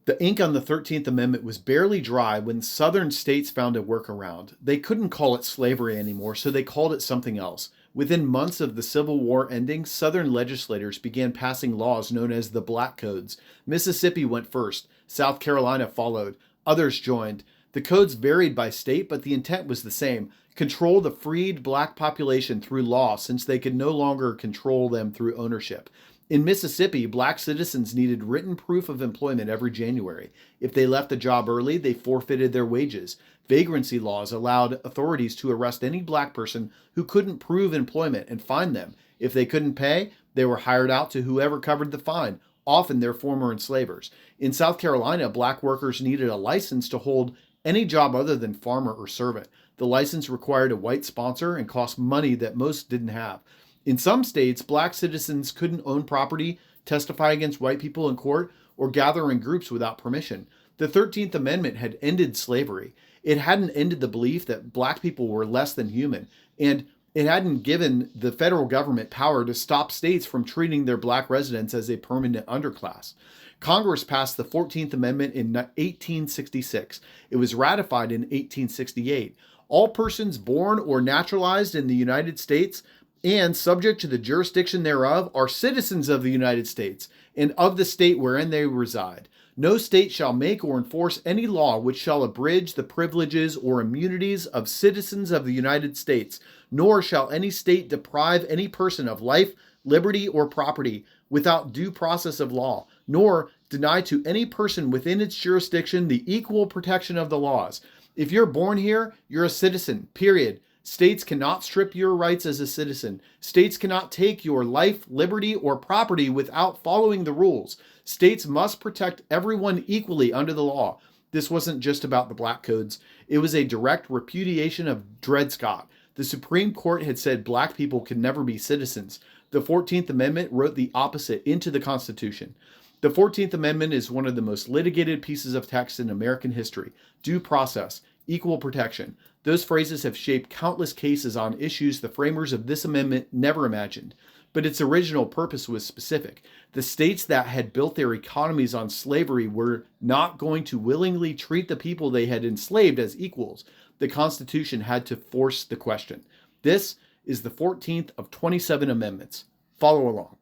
The ink on the 13th Amendment was barely dry when Southern states found a workaround. They couldn't call it slavery anymore, so they called it something else. Within months of the Civil War ending, Southern legislators began passing laws known as the Black Codes. Mississippi went first, South Carolina followed, others joined. The codes varied by state, but the intent was the same: control the freed black population through law, since they could no longer control them through ownership. In Mississippi, black citizens needed written proof of employment every January. If they left the job early, they forfeited their wages. Vagrancy laws allowed authorities to arrest any black person who couldn't prove employment and fine them. If they couldn't pay, they were hired out to whoever covered the fine, often their former enslavers. In South Carolina, black workers needed a license to hold any job other than farmer or servant. The license required a white sponsor and cost money that most didn't have. In some states, black citizens couldn't own property, testify against white people in court, or gather in groups without permission. The 13th Amendment had ended slavery. It hadn't ended the belief that black people were less than human, and it hadn't given the federal government power to stop states from treating their black residents as a permanent underclass. Congress passed the 14th Amendment in 1866. It was ratified in 1868. All persons born or naturalized in the United States and subject to the jurisdiction thereof are citizens of the United States and of the state wherein they reside. No state shall make or enforce any law which shall abridge the privileges or immunities of citizens of the United States, nor shall any state deprive any person of life, liberty, or property without due process of law, nor deny to any person within its jurisdiction the equal protection of the laws. If you're born here, you're a citizen, period. States cannot strip your rights as a citizen. States cannot take your life, liberty, or property without following the rules. States must protect everyone equally under the law. This wasn't just about the black codes. It was a direct repudiation of Dred Scott. The Supreme Court had said black people could never be citizens. The 14th Amendment wrote the opposite into the Constitution. The 14th Amendment is one of the most litigated pieces of text in American history. Due process, equal protection. Those phrases have shaped countless cases on issues the framers of this amendment never imagined. But its original purpose was specific. The states that had built their economies on slavery were not going to willingly treat the people they had enslaved as equals. The Constitution had to force the question. This is the 14th of 27 amendments. Follow along.